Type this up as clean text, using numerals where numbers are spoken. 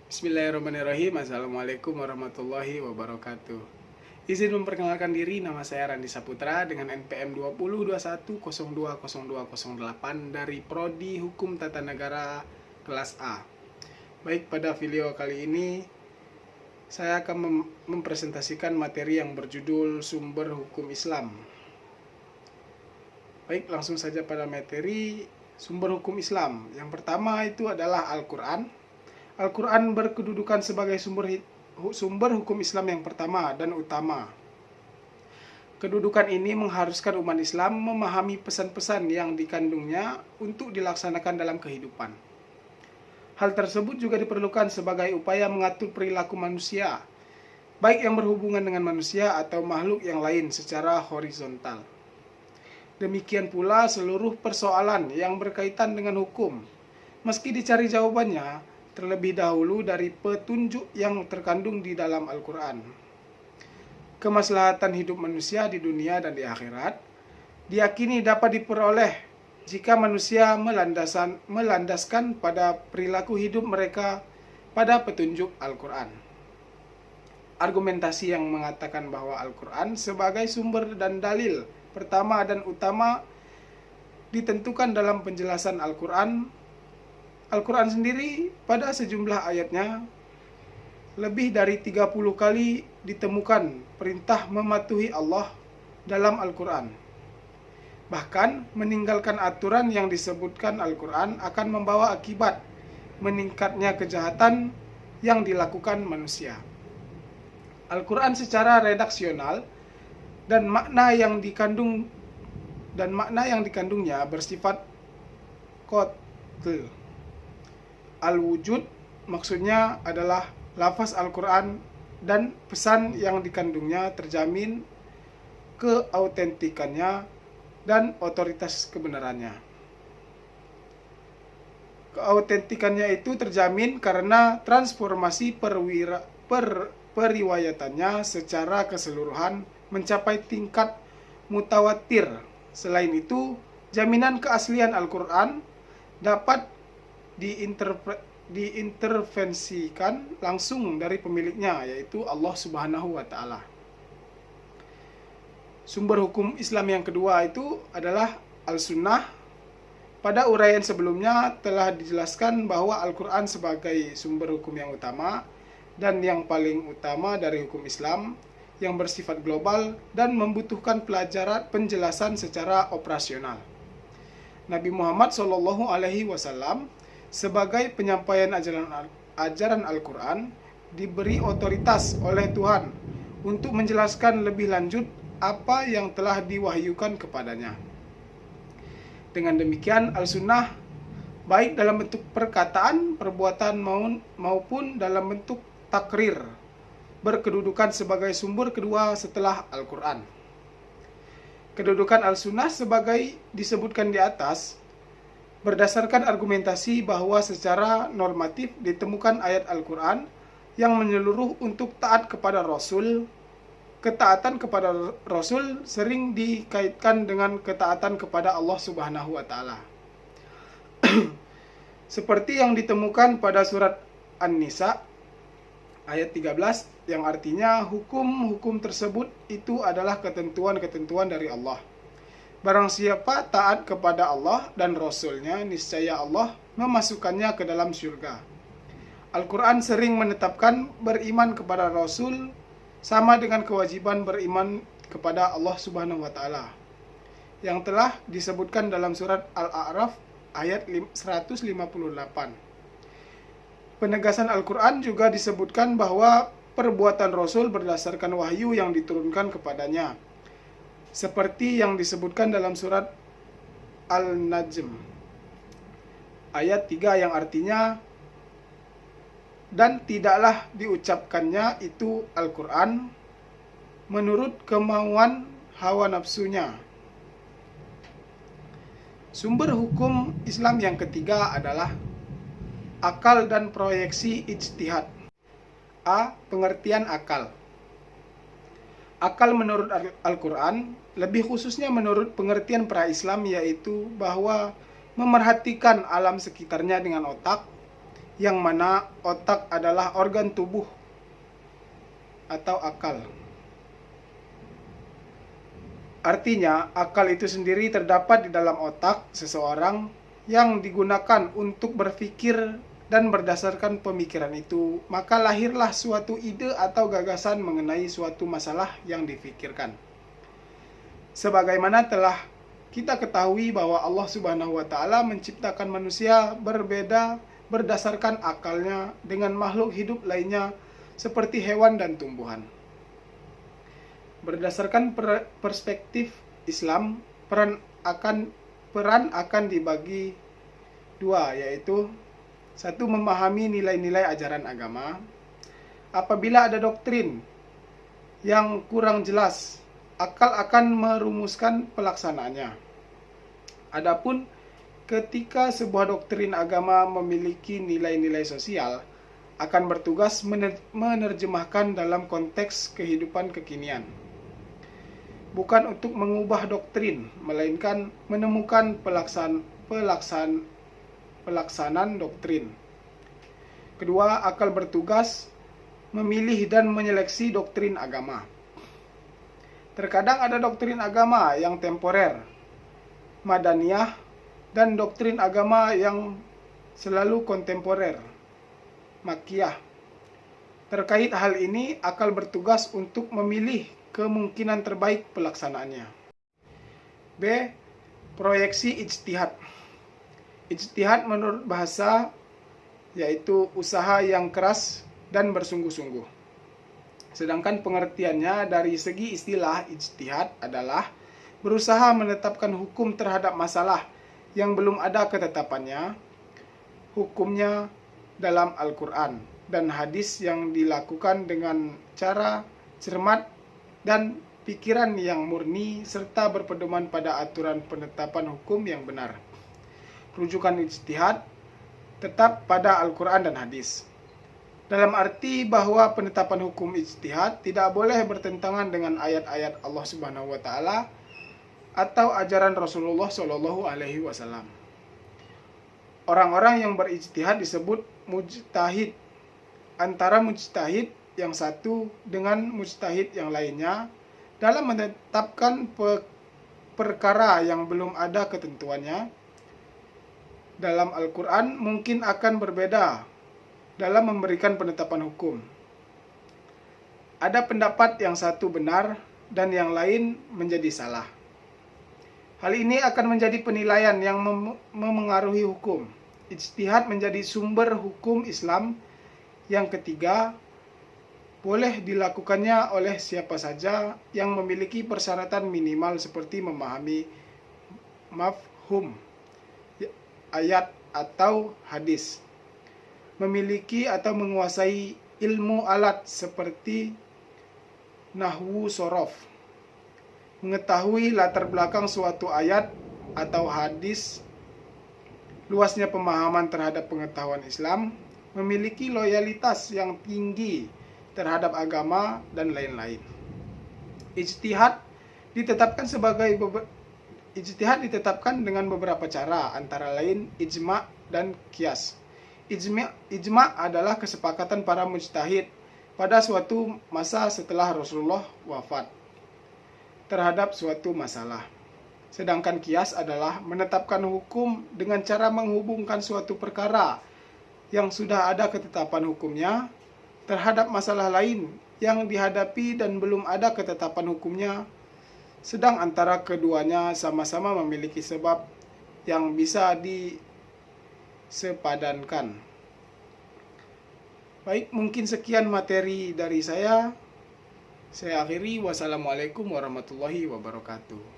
Bismillahirrahmanirrahim. Assalamualaikum warahmatullahi wabarakatuh. Izin memperkenalkan diri, nama saya Randi Saputra dengan NPM 2021020208 dari Prodi Hukum Tata Negara kelas A. Baik, pada video kali ini saya akan mempresentasikan materi yang berjudul Sumber Hukum Islam. Baik, langsung saja pada materi sumber hukum Islam. Yang pertama itu adalah Al-Quran. Al-Quran berkedudukan sebagai sumber hukum Islam yang pertama dan utama. Kedudukan ini mengharuskan umat Islam memahami pesan-pesan yang dikandungnya untuk dilaksanakan dalam kehidupan. Hal tersebut juga diperlukan sebagai upaya mengatur perilaku manusia, baik yang berhubungan dengan manusia atau makhluk yang lain secara horizontal. Demikian pula seluruh persoalan yang berkaitan dengan hukum, meski dicari jawabannya terlebih dahulu dari petunjuk yang terkandung di dalam Al-Quran. Kemaslahatan hidup manusia di dunia dan di akhirat diyakini dapat diperoleh jika manusia melandaskan pada perilaku hidup mereka pada petunjuk Al-Quran. Argumentasi yang mengatakan bahwa Al-Quran sebagai sumber dan dalil pertama dan utama ditentukan dalam penjelasan Al-Quran. Al-Quran sendiri pada sejumlah ayatnya lebih dari 30 kali ditemukan perintah mematuhi Allah dalam Al-Quran. Bahkan meninggalkan aturan yang disebutkan Al-Quran akan membawa akibat meningkatnya kejahatan yang dilakukan manusia. Al-Quran secara redaksional dan makna yang dikandungnya bersifat qatl. Al-wujud maksudnya adalah lafaz Al-Quran dan pesan yang dikandungnya terjamin keautentikannya dan otoritas kebenarannya. Keautentikannya itu terjamin karena transformasi periwayatannya secara keseluruhan mencapai tingkat mutawatir. Selain itu, jaminan keaslian Al-Quran dapat diintervensikan langsung dari pemiliknya, yaitu Allah Subhanahu wa Ta'ala. Sumber hukum Islam yang kedua itu adalah Al-Sunnah. Pada uraian sebelumnya telah dijelaskan bahwa Al-Quran sebagai sumber hukum yang utama dan yang paling utama dari hukum Islam yang bersifat global dan membutuhkan penjelasan secara operasional. Nabi Muhammad SAW sebagai penyampaian ajaran Al-Quran diberi otoritas oleh Tuhan untuk menjelaskan lebih lanjut apa yang telah diwahyukan kepadanya. Dengan demikian, Al-Sunnah baik dalam bentuk perkataan, perbuatan maupun dalam bentuk takrir berkedudukan sebagai sumber kedua setelah Al-Quran. Kedudukan Al-Sunnah sebagai disebutkan di atas berdasarkan argumentasi bahwa secara normatif ditemukan ayat Al-Quran yang menyeluruh untuk taat kepada Rasul. Ketaatan kepada Rasul sering dikaitkan dengan ketaatan kepada Allah Subhanahu wa Ta'ala. Seperti yang ditemukan pada surat An-Nisa ayat 13 yang artinya hukum-hukum tersebut itu adalah ketentuan-ketentuan dari Allah. Barang siapa taat kepada Allah dan Rasul-Nya, niscaya Allah memasukkannya ke dalam surga. Al-Quran sering menetapkan beriman kepada Rasul sama dengan kewajiban beriman kepada Allah Subhanahu wa Ta'ala yang telah disebutkan dalam surat Al-A'raf ayat 158. Penegasan Al-Quran juga disebutkan bahwa perbuatan Rasul berdasarkan wahyu yang diturunkan kepadanya, seperti yang disebutkan dalam surat Al-Najm ayat 3 yang artinya, dan tidaklah diucapkannya itu Al-Quran menurut kemauan hawa nafsunya. Sumber hukum Islam yang ketiga adalah akal dan proyeksi ijtihad. A. Pengertian akal. Akal menurut Al-Quran, lebih khususnya menurut pengertian pra-Islam, yaitu bahwa memerhatikan alam sekitarnya dengan otak, yang mana otak adalah organ tubuh atau akal. Artinya, akal itu sendiri terdapat di dalam otak seseorang yang digunakan untuk berpikir, dan berdasarkan pemikiran itu, maka lahirlah suatu ide atau gagasan mengenai suatu masalah yang difikirkan. Sebagaimana telah kita ketahui bahwa Allah Subhanahu wa Ta'ala menciptakan manusia berbeda berdasarkan akalnya dengan makhluk hidup lainnya seperti hewan dan tumbuhan. Berdasarkan perspektif Islam, peran akan dibagi dua, yaitu satu, memahami nilai-nilai ajaran agama. Apabila ada doktrin yang kurang jelas, akal akan merumuskan pelaksanaannya. Adapun ketika sebuah doktrin agama memiliki nilai-nilai sosial, akan bertugas menerjemahkan dalam konteks kehidupan kekinian. Bukan untuk mengubah doktrin, melainkan menemukan pelaksanaan doktrin. Kedua, akal bertugas memilih dan menyeleksi doktrin agama. Terkadang ada doktrin agama yang temporer, madaniyah, dan doktrin agama yang selalu kontemporer, makiyah. Terkait hal ini, akal bertugas untuk memilih kemungkinan terbaik pelaksanaannya. B. Proyeksi ijtihad. Ijtihad menurut bahasa yaitu usaha yang keras dan bersungguh-sungguh. Sedangkan pengertiannya dari segi istilah ijtihad adalah berusaha menetapkan hukum terhadap masalah yang belum ada ketetapannya, hukumnya dalam Al-Quran dan hadis yang dilakukan dengan cara cermat dan pikiran yang murni serta berpedoman pada aturan penetapan hukum yang benar. Rujukan ijtihad tetap pada Al-Quran dan hadis. Dalam arti bahwa penetapan hukum ijtihad tidak boleh bertentangan dengan ayat-ayat Allah Subhanahu wa Ta'ala atau ajaran Rasulullah Shallallahu alaihi wasallam. Orang-orang yang berijtihad disebut mujtahid. Antara mujtahid yang satu dengan mujtahid yang lainnya dalam menetapkan perkara yang belum ada ketentuannya dalam Al-Quran mungkin akan berbeda dalam memberikan penetapan hukum. Ada pendapat yang satu benar dan yang lain menjadi salah. Hal ini akan menjadi penilaian yang memengaruhi hukum. Ijtihad menjadi sumber hukum Islam. Yang ketiga, boleh dilakukannya oleh siapa saja yang memiliki persyaratan minimal seperti memahami mafhum ayat atau hadis, memiliki atau menguasai ilmu alat seperti nahwu sorof, mengetahui latar belakang suatu ayat atau hadis, luasnya pemahaman terhadap pengetahuan Islam, memiliki loyalitas yang tinggi terhadap agama, dan lain-lain. Ijtihad ditetapkan dengan beberapa cara, antara lain ijma' dan qiyas. Ijma' adalah kesepakatan para mujtahid pada suatu masa setelah Rasulullah wafat terhadap suatu masalah. Sedangkan qiyas adalah menetapkan hukum dengan cara menghubungkan suatu perkara yang sudah ada ketetapan hukumnya terhadap masalah lain yang dihadapi dan belum ada ketetapan hukumnya, sedang antara keduanya sama-sama memiliki sebab yang bisa disepadankan. Baik, mungkin sekian materi dari saya. Saya akhiri. Wassalamualaikum warahmatullahi wabarakatuh.